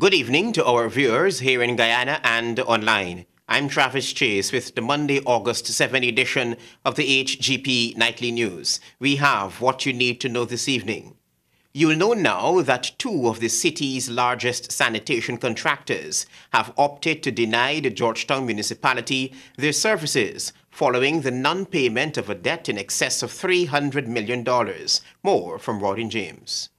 Good evening to our viewers here in Guyana and online. I'm Travis Chase with the Monday, August 7 edition of the HGP Nightly News. We have what you need to know this evening. You'll know now that two of the city's largest sanitation contractors have opted to deny the Georgetown municipality their services following the non-payment of a debt in excess of $300 million. More from Rodin James.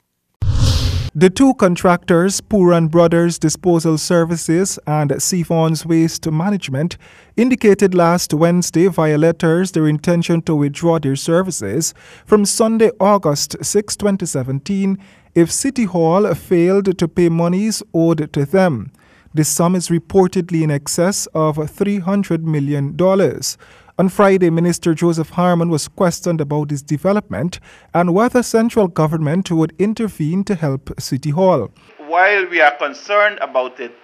The two contractors, Puran Brothers Disposal Services and Siphons Waste Management, indicated last Wednesday via letters their intention to withdraw their services from Sunday, August 6, 2017, if City Hall failed to pay monies owed to them. The sum is reportedly in excess of $300 million. On Friday, Minister Joseph Harmon was questioned about this development and whether central government would intervene to help City Hall. While we are concerned about it,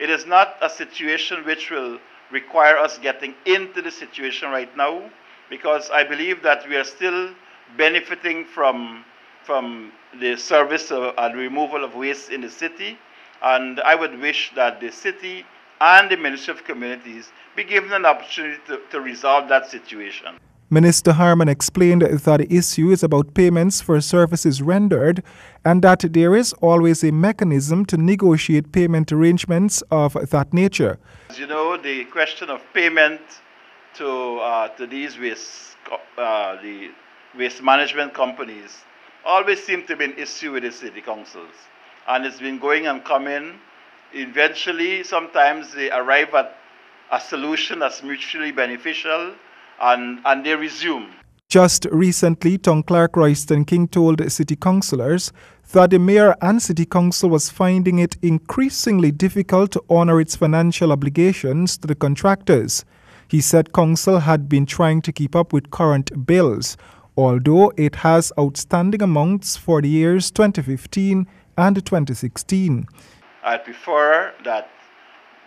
it is not a situation which will require us getting into the situation right now, because I believe that we are still benefiting from the service and removal of waste in the city, and I would wish that the city and the Ministry of Communities be given an opportunity to resolve that situation. Minister Harmon explained that the issue is about payments for services rendered and that there is always a mechanism to negotiate payment arrangements of that nature. As you know, the question of payment to these the waste management companies always seems to be an issue with the city councils, and it's been going and coming. Eventually, sometimes they arrive at a solution that's mutually beneficial, and they resume. Just recently, Town Clerk Royston King told city councillors that the mayor and city council was finding it increasingly difficult to honour its financial obligations to the contractors. He said council had been trying to keep up with current bills, although it has outstanding amounts for the years 2015 and 2016. I prefer that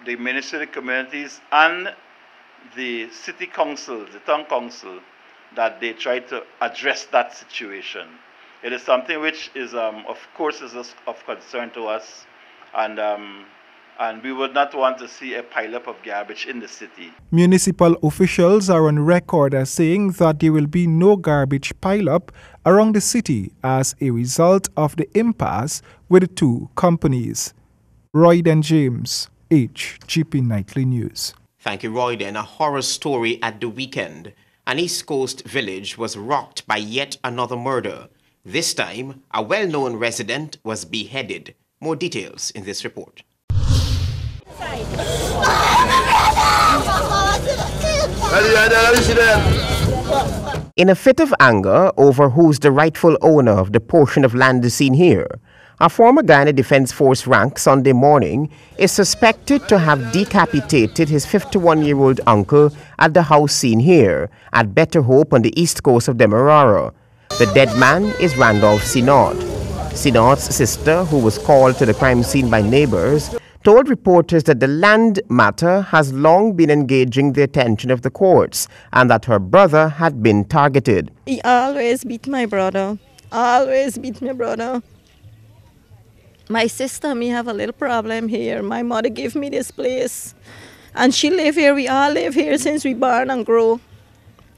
the Ministry of Communities and the city council, the town council, that they try to address that situation. It is something which is, of course, is of concern to us, and we would not want to see a pileup of garbage in the city. Municipal officials are on record as saying that there will be no garbage pileup around the city as a result of the impasse with the two companies. Royden James, HGP Nightly News. Thank you, Royden. A horror story at the weekend. An East Coast village was rocked by yet another murder. This time, a well-known resident was beheaded. More details in this report. In a fit of anger over who's the rightful owner of the portion of land seen here, a former Guyana Defence Force rank Sunday morning is suspected to have decapitated his 51-year-old uncle at the house seen here at Better Hope on the east coast of Demerara. The dead man is Randolph Synod. Synod's sister, who was called to the crime scene by neighbors, told reporters that the land matter has long been engaging the attention of the courts and that her brother had been targeted. He always beat my brother. Always beat my brother. My sister and me have a little problem here. My mother gave me this place, and she live here. We all live here since we born and grow.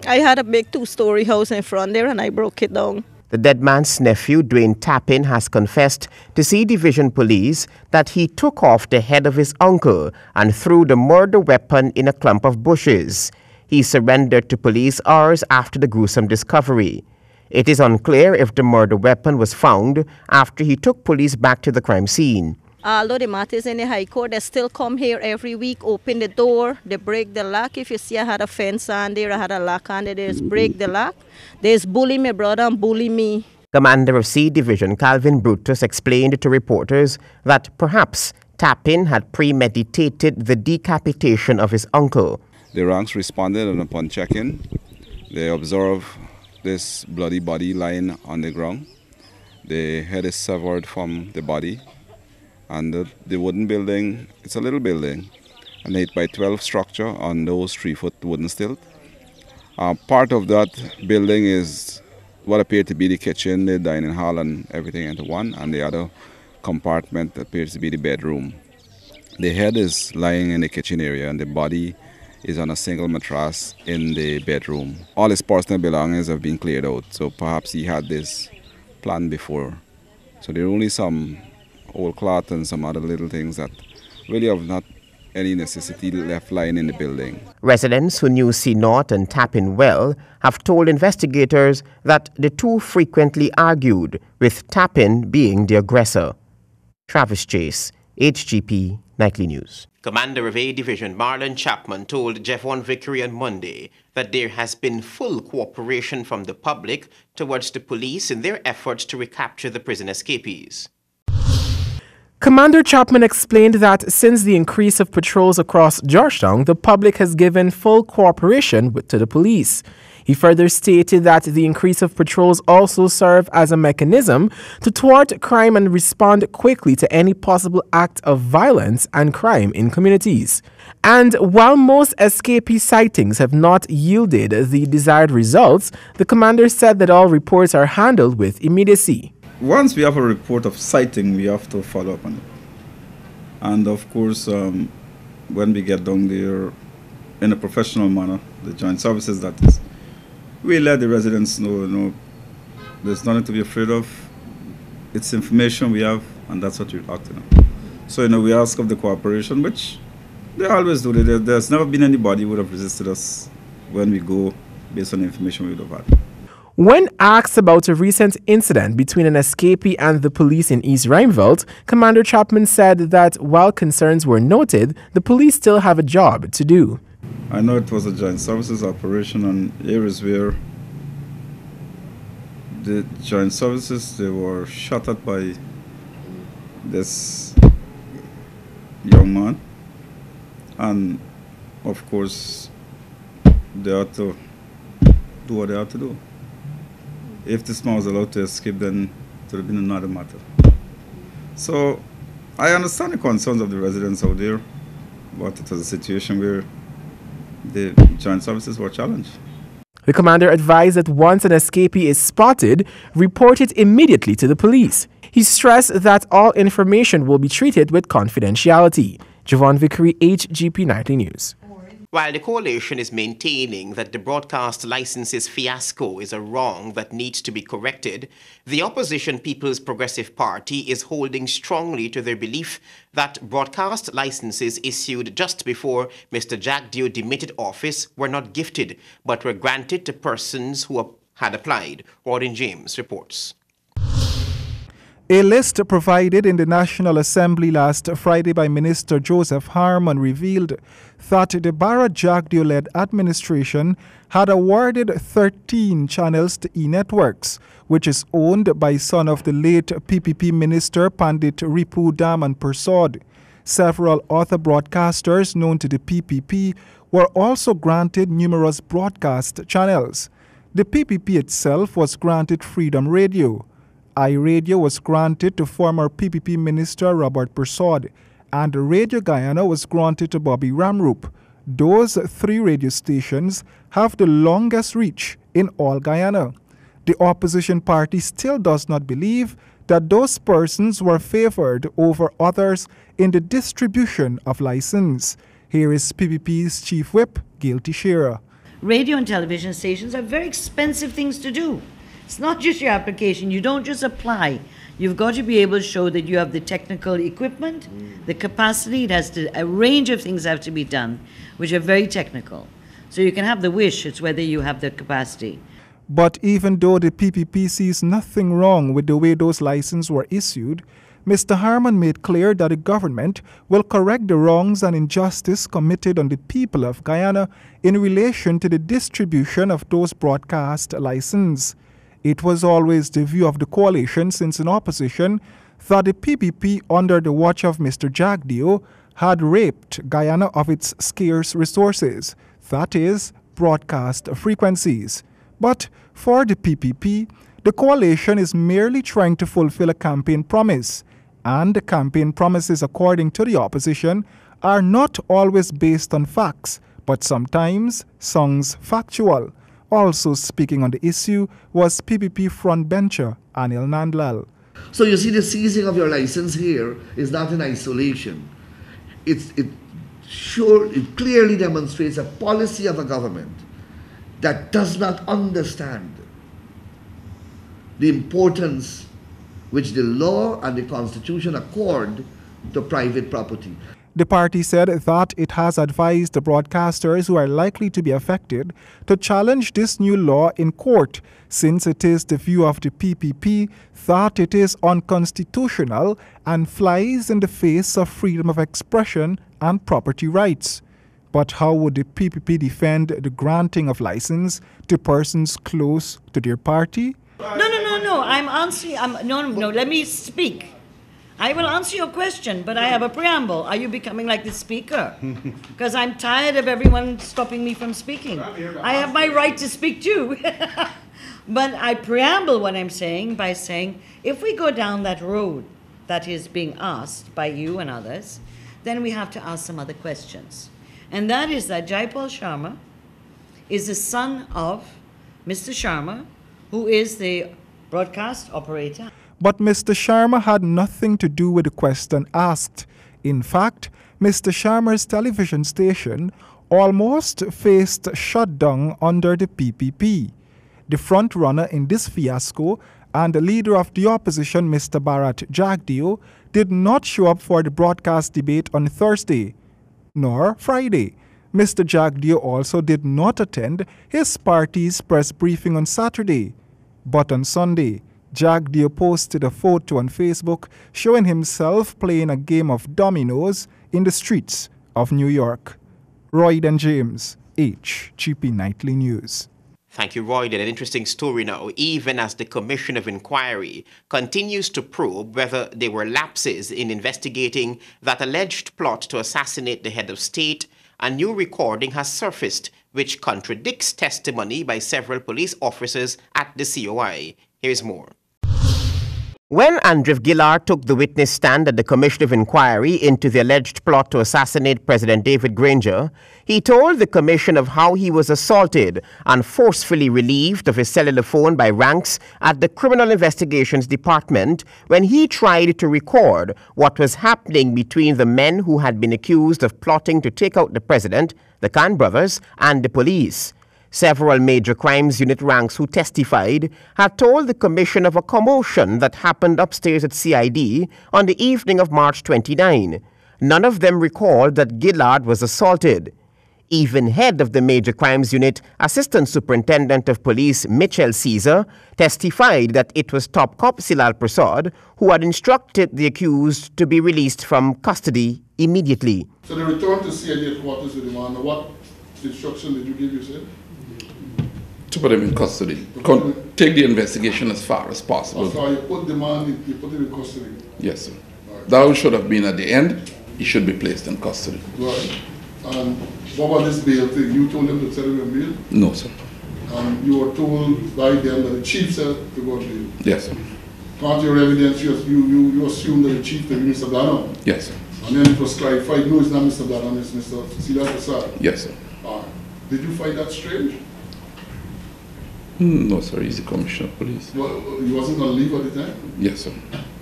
I had a big 2-story house in front there, and I broke it down. The dead man's nephew, Dwayne Tapin, has confessed to C Division Police that he took off the head of his uncle and threw the murder weapon in a clump of bushes. He surrendered to police hours after the gruesome discovery. It is unclear if the murder weapon was found after he took police back to the crime scene. Although the matter is in the High Court, they still come here every week, open the door, they break the lock. If you see I had a fence on there, I had a lock on there, they just break the lock. They just bully my brother and bully me. Commander of C Division Calvin Brutus explained to reporters that perhaps Tapin had premeditated the decapitation of his uncle. The ranks responded, and upon check-in, they observed this bloody body lying on the ground. The head is severed from the body, and the wooden building, it's a little building, an 8x12 structure on those 3-foot wooden stilts. Part of that building is what appeared to be the kitchen, the dining hall, and everything into one, and the other compartment that appears to be the bedroom. The head is lying in the kitchen area and the body is on a single mattress in the bedroom. All his personal belongings have been cleared out, so perhaps he had this plan before. So there are only some old cloth and some other little things that really have not any necessity left lying in the building. Residents who knew C. North and Tapin well have told investigators that the two frequently argued, with Tapin being the aggressor. Travis Chase, HGP Nightly News. Commander of A Division Marlon Chapman told Jeff One Vickery on Monday that there has been full cooperation from the public towards the police in their efforts to recapture the prison escapees. Commander Chapman explained that since the increase of patrols across Georgetown, the public has given full cooperation to the police. He further stated that the increase of patrols also serve as a mechanism to thwart crime and respond quickly to any possible act of violence and crime in communities. And while most escapee sightings have not yielded the desired results, the commander said that all reports are handled with immediacy. Once we have a report of sighting, we have to follow up on it. And of course, when we get down there in a professional manner, the joint services that is, we let the residents know, there's nothing to be afraid of. It's information we have, and that's what we act on. So, we ask of the cooperation, which they always do. There's never been anybody who would have resisted us when we go based on the information we would have had. When asked about a recent incident between an escapee and the police in East Rheinfeldt, Commander Chapman said that while concerns were noted, the police still have a job to do. I know it was a joint services operation on areas where the joint services, they were shot at by this young man. And of course, they had to do what they had to do. If this man was allowed to escape, then it would have been another matter. So I understand the concerns of the residents out there, but it was a situation where the joint services were challenged. The commander advised that once an escapee is spotted, report it immediately to the police. He stressed that all information will be treated with confidentiality. Javon Vickery, HGP Nightly News. While the coalition is maintaining that the broadcast licenses fiasco is a wrong that needs to be corrected, the opposition People's Progressive Party is holding strongly to their belief that broadcast licenses issued just before Mr. Jagdeo demitted office were not gifted, but were granted to persons who had applied. Warden James reports. A list provided in the National Assembly last Friday by Minister Joseph Harmon revealed that the Barra Jagdeo-led administration had awarded 13 channels to E-Networks, which is owned by son of the late PPP Minister Pandit Ripu Daman Persad. Several other broadcasters known to the PPP were also granted numerous broadcast channels. The PPP itself was granted Freedom Radio. iRadio was granted to former PPP Minister Robert Persad, and Radio Guyana was granted to Bobby Ramroop. Those three radio stations have the longest reach in all Guyana. The opposition party still does not believe that those persons were favored over others in the distribution of license. Here is PPP's Chief Whip, Gail Teixeira. Radio and television stations are very expensive things to do. It's not just your application. You don't just apply. You've got to be able to show that you have the technical equipment, the capacity. It has to, a range of things have to be done, which are very technical. So you can have the wish, it's whether you have the capacity. But even though the PPP sees nothing wrong with the way those licenses were issued, Mr. Harmon made clear that the government will correct the wrongs and injustice committed on the people of Guyana in relation to the distribution of those broadcast licenses. It was always the view of the coalition since in opposition that the PPP under the watch of Mr. Jagdeo had raped Guyana of its scarce resources, that is, broadcast frequencies. But for the PPP, the coalition is merely trying to fulfill a campaign promise, and the campaign promises, according to the opposition, are not always based on facts, but sometimes sounds factual. Also speaking on the issue was PPP frontbencher Anil Nandlal. So you see, the seizing of your license here is not in isolation. It clearly demonstrates a policy of a government that does not understand the importance which the law and the Constitution accord to private property. The party said that it has advised the broadcasters who are likely to be affected to challenge this new law in court, since it is the view of the PPP that it is unconstitutional and flies in the face of freedom of expression and property rights. But how would the PPP defend the granting of license to persons close to their party? No. I'm answering. No. Let me speak. I will answer your question, but I have a preamble. Are you becoming like the speaker? Because I'm tired of everyone stopping me from speaking. I have my right to speak too. But I preamble what I'm saying by saying, if we go down that road that is being asked by you and others, then we have to ask some other questions. And that is that Jaipal Sharma is the son of Mr. Sharma, who is the broadcast operator. But Mr. Sharma had nothing to do with the question asked. In fact, Mr. Sharma's television station almost faced shutdown under the PPP. The front-runner in this fiasco and the leader of the opposition, Mr. Bharat Jagdeo, did not show up for the broadcast debate on Thursday, nor Friday. Mr. Jagdeo also did not attend his party's press briefing on Saturday. But on Sunday, Jagdeo posted a photo on Facebook showing himself playing a game of dominoes in the streets of New York. Royd and James, HGP Nightly News. Thank you, Royd. And an interesting story now, even as the Commission of Inquiry continues to probe whether there were lapses in investigating that alleged plot to assassinate the head of state, a new recording has surfaced which contradicts testimony by several police officers at the COI. Here's more. When Andrew Gillard took the witness stand at the Commission of Inquiry into the alleged plot to assassinate President David Granger, he told the commission of how he was assaulted and forcefully relieved of his cellular phone by ranks at the Criminal Investigations Department when he tried to record what was happening between the men who had been accused of plotting to take out the president, the Khan brothers, and the police. Several major crimes unit ranks who testified had told the commission of a commotion that happened upstairs at CID on the evening of March 29. None of them recalled that Gillard was assaulted. Even head of the major crimes unit, Assistant Superintendent of Police Mitchell Caesar, testified that it was top cop Silal Prasad who had instructed the accused to be released from custody immediately. So they returned to CID headquarters with the man. What instruction did you give, you said? To put him in custody. Take the investigation as far as possible. So you put the man, you put him in custody? Yes, sir. Right. That should have been at the end. He should be placed in custody. Right. And what about this bail thing? You told them to tell him bail? No, sir. And you were told by them that the chief said to go bail? Yes, sir. Can't your evidence, you assume that the chief is Mr. Burnham? Yes, sir. And then it was clarified, no, it's not Mr. Burnham, it's Mr. Silal Prasad? Yes, sir. Did you find that strange? No, sir. He's the Commissioner of Police. Well, he wasn't on leave at the time? Yes, sir.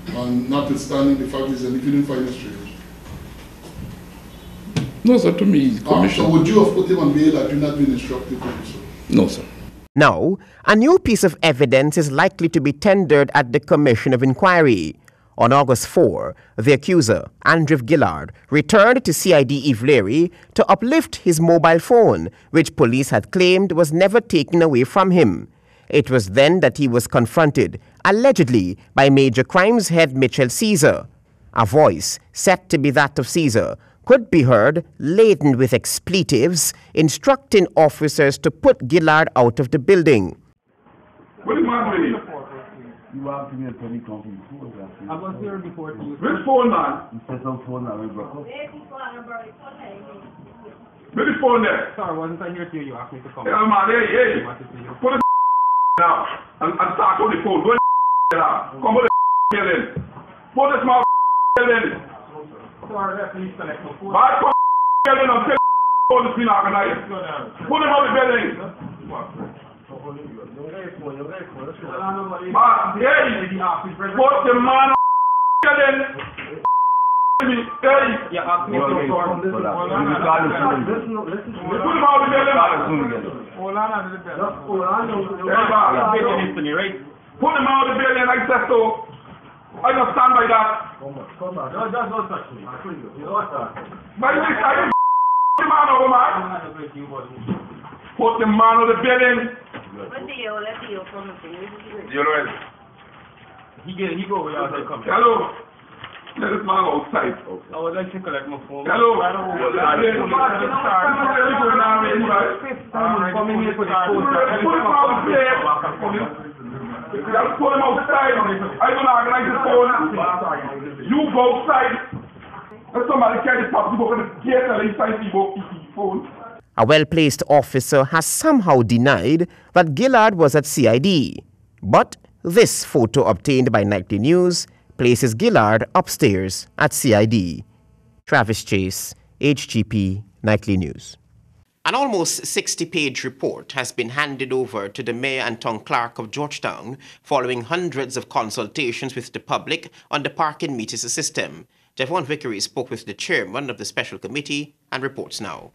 And notwithstanding the fact is that you didn't find it strange? No, sir. To me, he's the Commissioner. So would you have put him on bail had you not been instructed to do so? No, sir. Now, a new piece of evidence is likely to be tendered at the Commission of Inquiry. On August 4, the accuser, Andrew Gillard, returned to CID Ivlery to uplift his mobile phone, which police had claimed was never taken away from him. It was then that he was confronted, allegedly, by Major Crimes Head Mitchell Caesar. A voice, said to be that of Caesar, could be heard, laden with expletives, instructing officers to put Gillard out of the building. What is my name? You have to be a teleconference before that. I was here before too. Which phone, man? You set up phone now, we broke up. Which phone there? Sorry, wasn't I here to you? You asked me to come. Yeah, man, hey. Put the now and start on the phone. Go now. Come put the in. Put the small in. Sorry, please connect the phone. Bad come in and tell the phone is being organized. Put him on the building. Put the man then. You asked me to confirm this. Hold on. Put him out of the belly, man. Hold on. Put him out of the belly and I said so. I don't stand by that. Come on. Don't touch me. You know what? By this time, the man over, man. Put the man on the belly. You know it. He go where y'all say come. Hello. Let this man outside. I would like to collect my phone. Hello. Just put him outside. I'm going to organize the phone. You go outside. Let somebody carry the property book and the gate and inside the phone. A well-placed officer has somehow denied that Gillard was at CID. But this photo obtained by Nightly News places Gillard upstairs at CID. Travis Chase, HGP Nightly News. An almost 60-page report has been handed over to the Mayor and Town Clerk of Georgetown following hundreds of consultations with the public on the parking meters system. Javon Vickery spoke with the chairman of the special committee and reports now.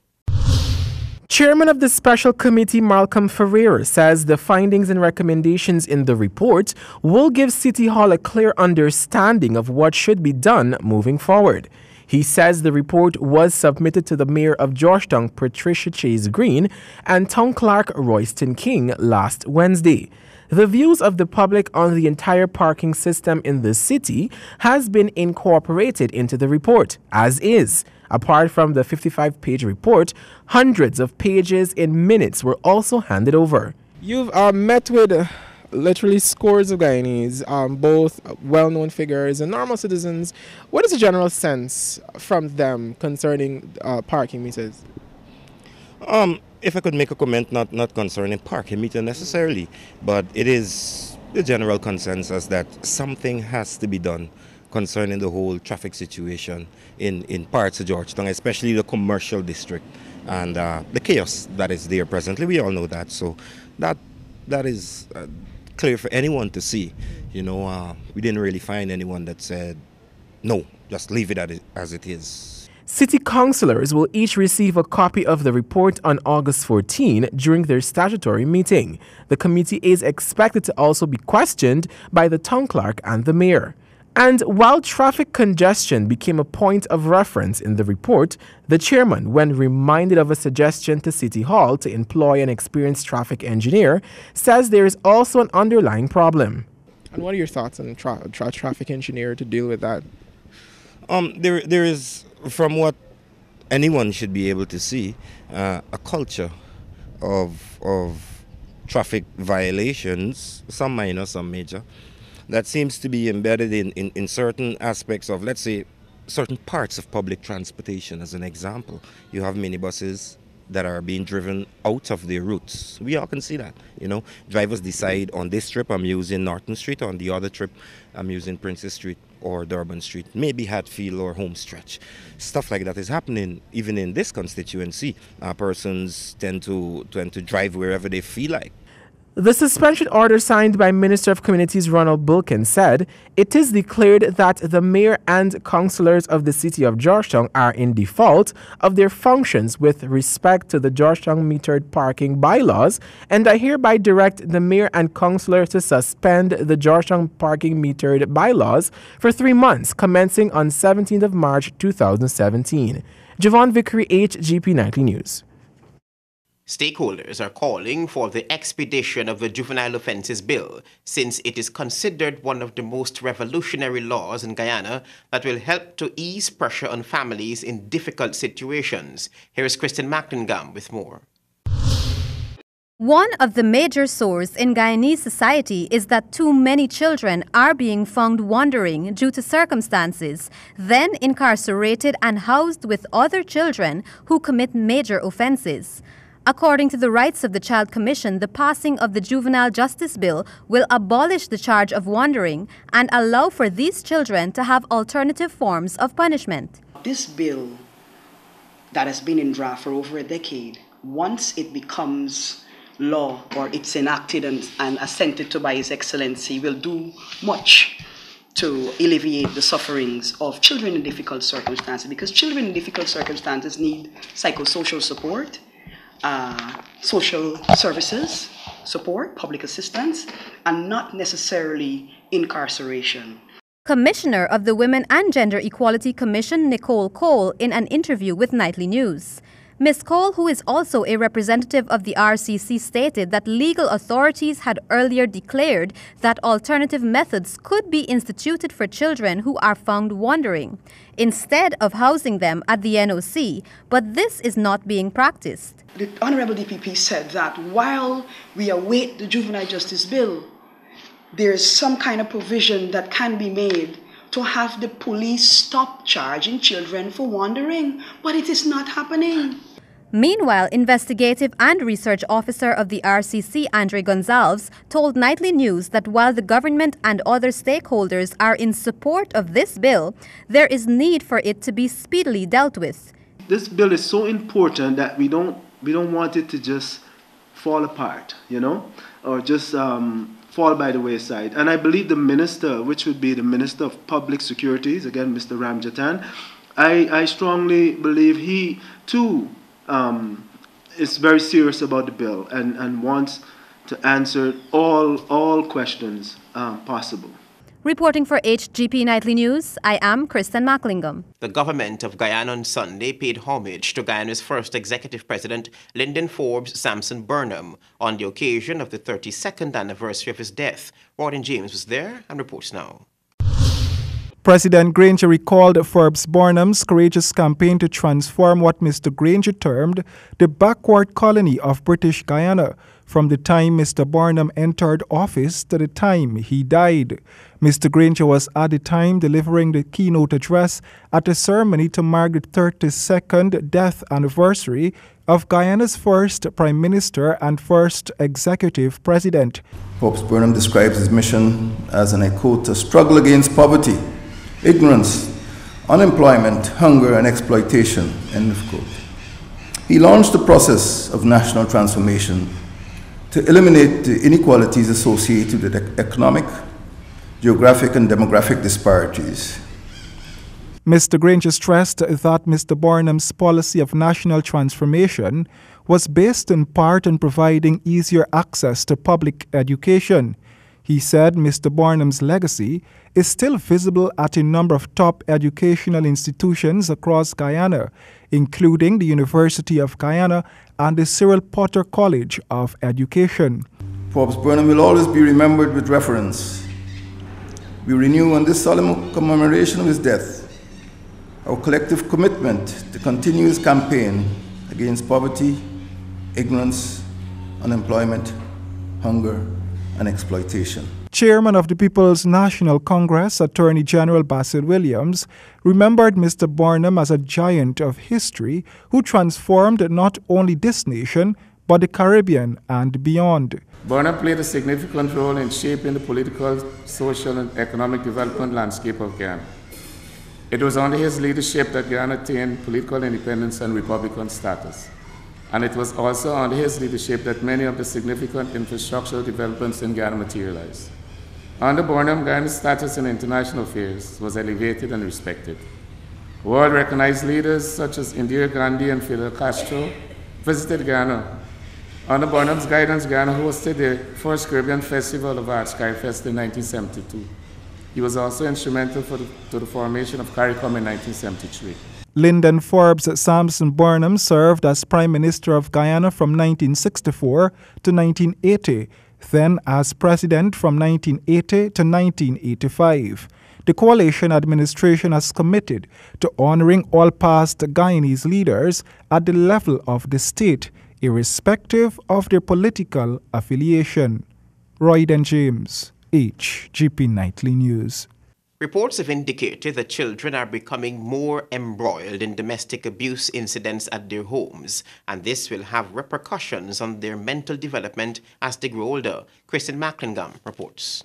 Chairman of the Special Committee, Malcolm Ferreira, says the findings and recommendations in the report will give City Hall a clear understanding of what should be done moving forward. He says the report was submitted to the Mayor of Georgetown, Patricia Chase Green, and Town Clerk Royston King last Wednesday. The views of the public on the entire parking system in the city has been incorporated into the report, as is. Apart from the 55-page report, hundreds of pages in minutes were also handed over. You've met with literally scores of Guyanese, both well-known figures and normal citizens. What is the general sense from them concerning parking meters? If I could make a comment, not concerning parking meter necessarily, but it is the general consensus that something has to be done concerning the whole traffic situation in parts of Georgetown, especially the commercial district and the chaos that is there presently. We all know that, so that is clear for anyone to see. You know, we didn't really find anyone that said, no, just leave it as it is. City councillors will each receive a copy of the report on August 14 during their statutory meeting. The committee is expected to also be questioned by the town clerk and the mayor. And while traffic congestion became a point of reference in the report, the chairman, when reminded of a suggestion to City Hall to employ an experienced traffic engineer, says there is also an underlying problem. And what are your thoughts on traffic engineer to deal with that? There is, from what anyone should be able to see, a culture of traffic violations, some minor, some major, that seems to be embedded in certain aspects of, let's say, certain parts of public transportation. As an example, you have minibuses that are being driven out of their routes. We all can see that, you know. Drivers decide on this trip I'm using Norton Street, on the other trip I'm using Princess Street or Durban Street, maybe Hatfield or Homestretch. Stuff like that is happening even in this constituency. Persons tend to drive wherever they feel like. The suspension order signed by Minister of Communities Ronald Bulkin said it is declared that the mayor and councillors of the city of Georgetown are in default of their functions with respect to the Georgetown metered parking bylaws, and I hereby direct the mayor and councillor to suspend the Georgetown parking metered bylaws for 3 months, commencing on 17th of March 2017. Javon Vickery, HGP Nightly News. Stakeholders are calling for the expedition of the Juvenile Offences Bill, since it is considered one of the most revolutionary laws in Guyana that will help to ease pressure on families in difficult situations. Here is Kristen Macklingam with more. One of the major sores in Guyanese society is that too many children are being found wandering due to circumstances, then incarcerated and housed with other children who commit major offences. According to the Rights of the Child Commission, the passing of the Juvenile Justice Bill will abolish the charge of wandering and allow for these children to have alternative forms of punishment. This bill that has been in draft for over a decade, once it becomes law or it's enacted and assented to by His Excellency will do much to alleviate the sufferings of children in difficult circumstances, because children in difficult circumstances need psychosocial support, social services support, public assistance, and not necessarily incarceration. Commissioner of the Women and Gender Equality Commission, Nicole Cole, in an interview with Nightly News. Ms. Cole, who is also a representative of the RCC, stated that legal authorities had earlier declared that alternative methods could be instituted for children who are found wandering, instead of housing them at the NOC, but this is not being practiced. The Honorable DPP said that while we await the Juvenile Justice Bill, there is some kind of provision that can be made to have the police stop charging children for wandering, but it is not happening. Meanwhile, investigative and research officer of the RCC, Andre Gonzalez, told Nightly News that while the government and other stakeholders are in support of this bill, there is need for it to be speedily dealt with. This bill is so important that we don't want it to just fall apart, or just fall by the wayside. And I believe the minister, which would be the Minister of Public Securities, again, Mr. Ramjatan, I strongly believe he too is very serious about the bill and wants to answer all questions possible. Reporting for HGP Nightly News, I am Kristen Macklingam. The government of Guyana on Sunday paid homage to Guyana's first executive president, Lyndon Forbes Sampson Burnham, on the occasion of the 32nd anniversary of his death. Rawdon James was there and reports now. President Granger recalled Forbes Burnham's courageous campaign to transform what Mr. Granger termed the backward colony of British Guyana from the time Mr. Burnham entered office to the time he died. Mr. Granger was at the time delivering the keynote address at a ceremony to mark the 32nd death anniversary of Guyana's first Prime Minister and first Executive President. Forbes Burnham describes his mission as, and I quote, "to struggle against poverty, ignorance, unemployment, hunger, and exploitation," end of quote. He launched the process of national transformation to eliminate the inequalities associated with economic, geographic, and demographic disparities. Mr. Granger stressed that Mr. Burnham's policy of national transformation was based in part on providing easier access to public education. He said Mr. Burnham's legacy is still visible at a number of top educational institutions across Guyana, including the University of Guyana and the Cyril Potter College of Education. Forbes Burnham will always be remembered with reverence. We renew on this solemn commemoration of his death our collective commitment to continue his campaign against poverty, ignorance, unemployment, hunger, and exploitation. Chairman of the People's National Congress, Attorney General Basil Williams, remembered Mr. Burnham as a giant of history who transformed not only this nation, but the Caribbean and beyond. Burnham played a significant role in shaping the political, social, and economic development landscape of Guyana. It was under his leadership that Guyana attained political independence and republican status. And it was also under his leadership that many of the significant infrastructural developments in Guyana materialized. Under Burnham, Guyana's status in international affairs was elevated and respected. World-recognized leaders such as Indira Gandhi and Fidel Castro visited Guyana. Under Burnham's guidance, Guyana hosted the first Caribbean Festival of Arts, CARIFest, in 1972. He was also instrumental to the formation of CARICOM in 1973. Lyndon Forbes Sampson Burnham served as Prime Minister of Guyana from 1964 to 1980, then as President from 1980 to 1985. The coalition administration has committed to honoring all past Guyanese leaders at the level of the state, irrespective of their political affiliation. Rawdon James, HGP Nightly News. Reports have indicated that children are becoming more embroiled in domestic abuse incidents at their homes, and this will have repercussions on their mental development as they grow older. Kristen Macklingam reports.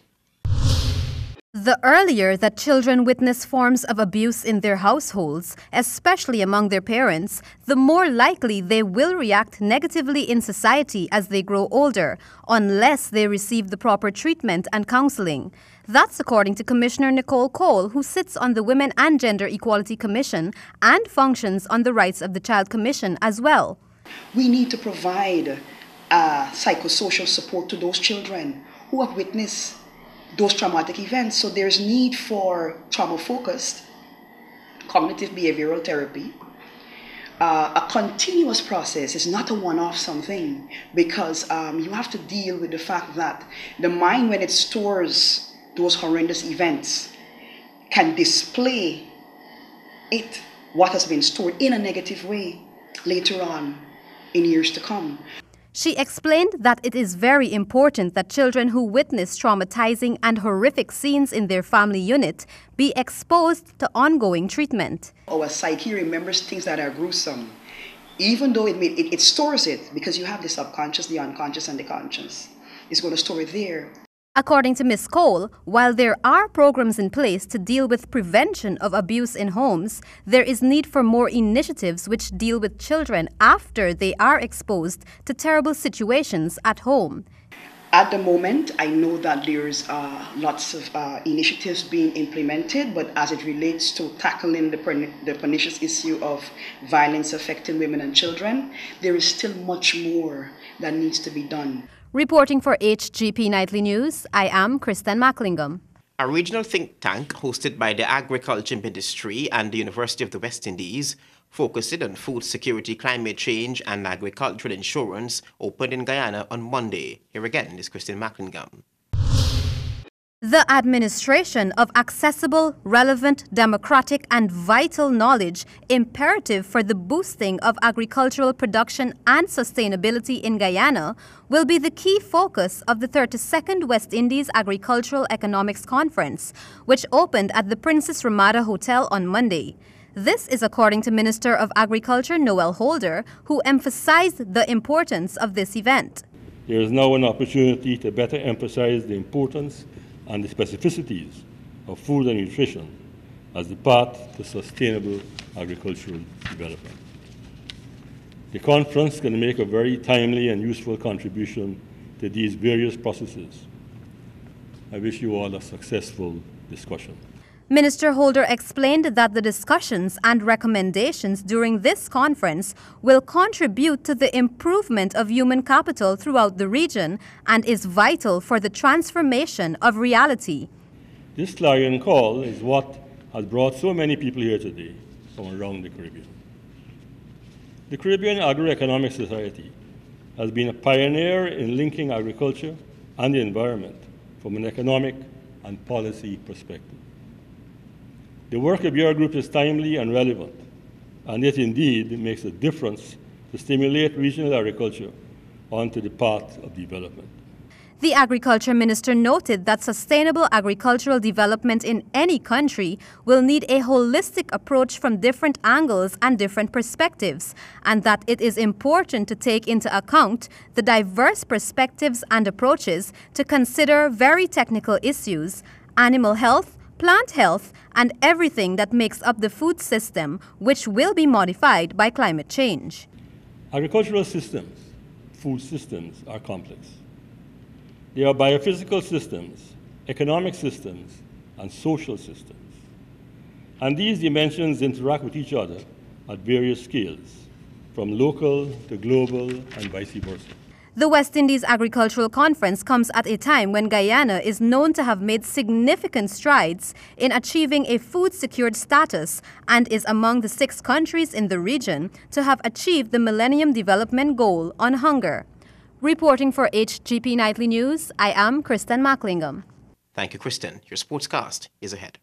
The earlier that children witness forms of abuse in their households, especially among their parents, the more likely they will react negatively in society as they grow older, unless they receive the proper treatment and counseling. That's according to Commissioner Nicole Cole, who sits on the Women and Gender Equality Commission and functions on the Rights of the Child Commission as well. We need to provide psychosocial support to those children who have witnessed those traumatic events. So there's need for trauma-focused cognitive behavioral therapy. A continuous process is not a one-off something, because you have to deal with the fact that the mind, when it stores those horrendous events, can display what has been stored in a negative way later on in years to come. She explained that it is very important that children who witness traumatizing and horrific scenes in their family unit be exposed to ongoing treatment. Our psyche remembers things that are gruesome, even though it stores it, because you have the subconscious, the unconscious, and the conscious. It's going to store it there. According to Ms. Cole, while there are programs in place to deal with prevention of abuse in homes, there is need for more initiatives which deal with children after they are exposed to terrible situations at home. At the moment, I know that there's lots of initiatives being implemented, but as it relates to tackling the pernicious issue of violence affecting women and children, there is still much more that needs to be done. Reporting for HGP Nightly News, I am Kristen Macklingham. A regional think tank hosted by the agriculture industry and the University of the West Indies, focusing on food security, climate change, and agricultural insurance, opened in Guyana on Monday. Here again is Kristen Macklingham. The administration of accessible, relevant, democratic, and vital knowledge imperative for the boosting of agricultural production and sustainability in Guyana will be the key focus of the 32nd West Indies Agricultural Economics Conference, which opened at the Princess Ramada Hotel on Monday. This is according to Minister of Agriculture Noel Holder, who emphasized the importance of this event. There is now an opportunity to better emphasize the importance and the specificities of food and nutrition as the path to sustainable agricultural development. The conference can make a very timely and useful contribution to these various processes. I wish you all a successful discussion. Minister Holder explained that the discussions and recommendations during this conference will contribute to the improvement of human capital throughout the region and is vital for the transformation of reality. This clarion call is what has brought so many people here today from around the Caribbean. The Caribbean Agroeconomic Society has been a pioneer in linking agriculture and the environment from an economic and policy perspective. The work of your group is timely and relevant, and it indeed makes a difference to stimulate regional agriculture onto the path of development. The Agriculture Minister noted that sustainable agricultural development in any country will need a holistic approach from different angles and different perspectives, and that it is important to take into account the diverse perspectives and approaches to consider very technical issues, animal health, plant health, and everything that makes up the food system, which will be modified by climate change. Agricultural systems, food systems, are complex. They are biophysical systems, economic systems, and social systems. And these dimensions interact with each other at various scales, from local to global and vice versa. The West Indies Agricultural Conference comes at a time when Guyana is known to have made significant strides in achieving a food-secured status and is among the 6 countries in the region to have achieved the Millennium Development Goal on hunger. Reporting for HGP Nightly News, I am Kristen Macklingham. Thank you, Kristen. Your sportscast is ahead.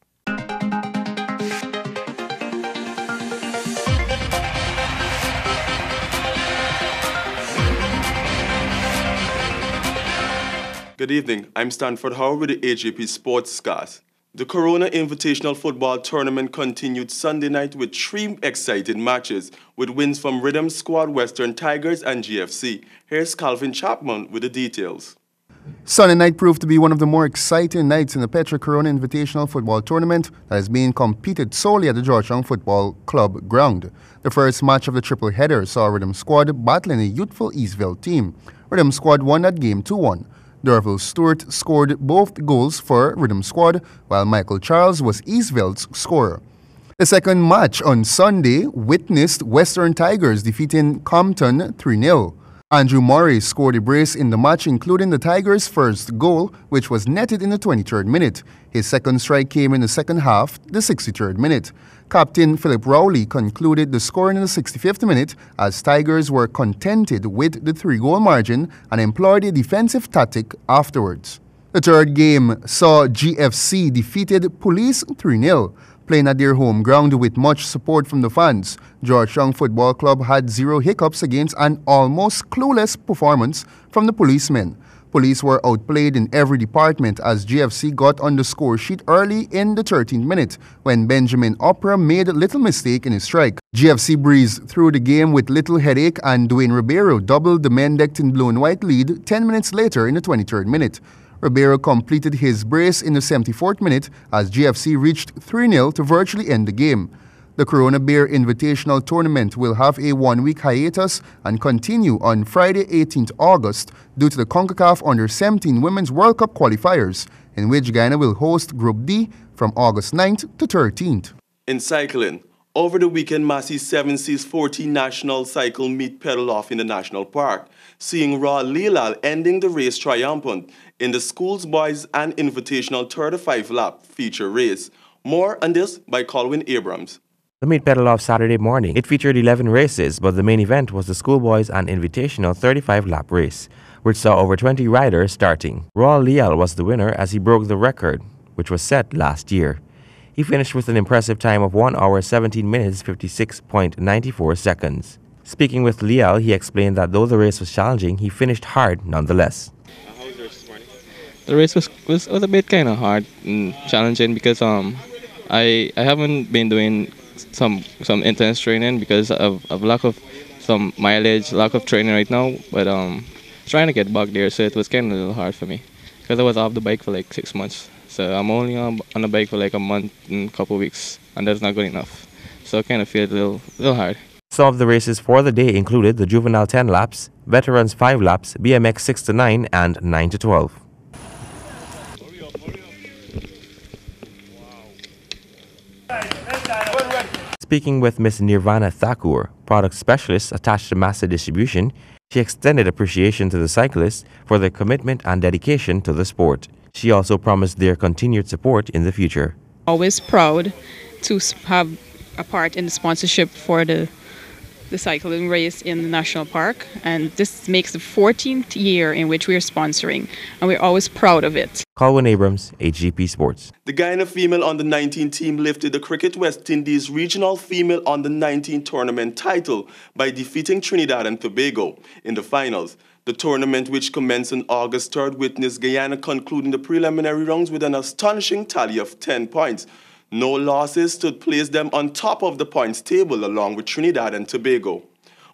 Good evening, I'm Stanford Howard with the AJP Sportscast. The Corona Invitational Football Tournament continued Sunday night with 3 exciting matches, with wins from Rhythm Squad, Western Tigers, and GFC. Here's Calvin Chapman with the details. Sunday night proved to be one of the more exciting nights in the Petra Corona Invitational Football Tournament that is being competed solely at the Georgetown Football Club ground. The first match of the triple header saw Rhythm Squad battling a youthful Eastville team. Rhythm Squad won that game 2-1. Dorville Stewart scored both goals for Rhythm Squad, while Michael Charles was Eastville's scorer. The second match on Sunday witnessed Western Tigers defeating Compton 3-0. Andrew Murray scored a brace in the match, including the Tigers' first goal, which was netted in the 23rd minute. His second strike came in the second half, the 63rd minute. Captain Philip Rowley concluded the scoring in the 65th minute as Tigers were contented with the 3-goal margin and employed a defensive tactic afterwards. The third game saw GFC defeated Police 3-0. Playing at their home ground with much support from the fans, Georgetown Football Club had 0 hiccups against an almost clueless performance from the policemen. Police were outplayed in every department as GFC got on the score sheet early in the 13th minute when Benjamin Opera made a little mistake in his strike. GFC breezed through the game with little headache and Dwayne Ribeiro doubled the men decked in blue and white lead 10 minutes later in the 23rd minute. Ribeiro completed his brace in the 74th minute as GFC reached 3-0 to virtually end the game. The Corona Bear Invitational Tournament will have a 1-week hiatus and continue on Friday 18th August due to the CONCACAF Under-17 Women's World Cup qualifiers, in which Guyana will host Group D from August 9th to 13th. In cycling, over the weekend, Massey's 7C's 14 National Cycle Meet pedal off in the National Park, seeing Raw Leelal ending the race triumphant in the Schools Boys and Invitational 35-lap feature race. More on this by Colwyn Abrams. The meet pedaled off Saturday morning. It featured 11 races, but the main event was the Schoolboys and Invitational 35-lap race, which saw over 20 riders starting. Raw Leal was the winner as he broke the record, which was set last year. He finished with an impressive time of 1 hour 17 minutes 56.94 seconds. Speaking with Leal, he explained that though the race was challenging, he finished hard nonetheless. How was yours this morning? The race was a bit kind of hard and challenging because I haven't been doing some intense training because of lack of some mileage, lack of training right now. But trying to get back there, so it was kind of a little hard for me because I was off the bike for like 6 months. So I'm only on the bike for like a month and a couple of weeks, and that's not good enough. So I kind of feel a little hard. Some of the races for the day included the Juvenile 10 laps, Veterans 5 laps, BMX 6 to 9, and 9 to 12. Speaking with Ms. Nirvana Thakur, product specialist attached to Master Distribution, she extended appreciation to the cyclists for their commitment and dedication to the sport. She also promised their continued support in the future. Always proud to have a part in the sponsorship for the cycling race in the national park, and this makes the 14th year in which we are sponsoring, and we're always proud of it. Colwyn Abrams, HGP Sports. The Guyana female under-19 team lifted the Cricket West Indies Regional Female Under-19 Tournament title by defeating Trinidad and Tobago in the finals. The tournament, which commenced on August 3rd, witnessed Guyana concluding the preliminary rounds with an astonishing tally of 10 points. No losses stood place them on top of the points table along with Trinidad and Tobago.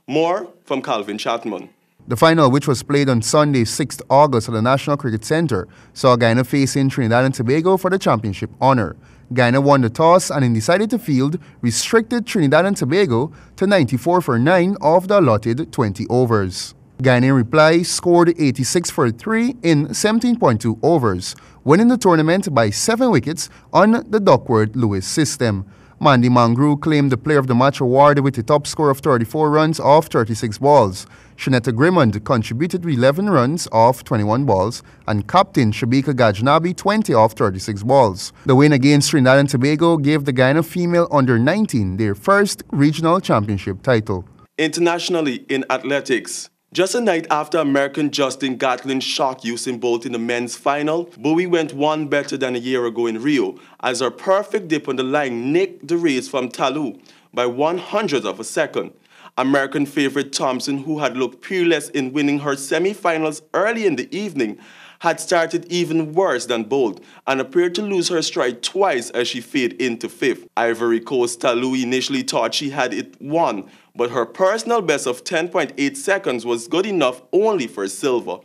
More from Calvin Chatman. The final, which was played on Sunday, 6th August at the National Cricket Centre, saw Guyana facing Trinidad and Tobago for the championship honour. Guyana won the toss and, in decided to field, restricted Trinidad and Tobago to 94 for 9 of the allotted 20 overs. Guyana in reply scored 86 for 3 in 17.2 overs, winning the tournament by 7 wickets on the Duckworth-Lewis system. Mandy Mangru claimed the Player of the Match award with a top score of 34 runs off 36 balls. Shanetta Grimond contributed 11 runs off 21 balls, and Captain Shabika Gajnabi 20 off 36 balls. The win against Trinidad and Tobago gave the Guyana female under-19 their first regional championship title. Internationally in athletics, just a night after American Justin Gatlin shocked Usain Bolt in the men's final, Bowie went one better than a year ago in Rio, as her perfect dip on the line nicked the race from Talou by 1/100th of a second. American favorite Thompson, who had looked peerless in winning her semi-finals early in the evening, had started even worse than Bolt and appeared to lose her stride twice as she faded into fifth. Ivory Coast Talou initially thought she had it won, but her personal best of 10.8 seconds was good enough only for silver.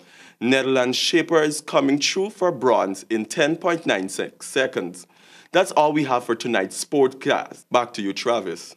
Netherlands Shapers coming through for bronze in 10.96 seconds. That's all we have for tonight's Sportcast. Back to you, Travis.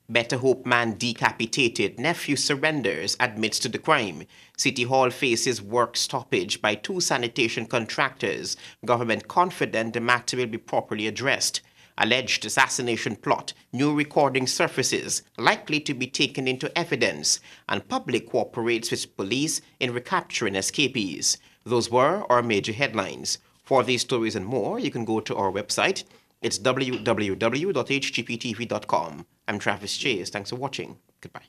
Better Hope man decapitated, nephew surrenders, admits to the crime. City Hall faces work stoppage by 2 sanitation contractors. Government confident the matter will be properly addressed. Alleged assassination plot, new recording surfaces, likely to be taken into evidence, and public cooperates with police in recapturing escapees. Those were our major headlines. For these stories and more, you can go to our website. It's www.hgptv.com. I'm Travis Chase. Thanks for watching. Goodbye.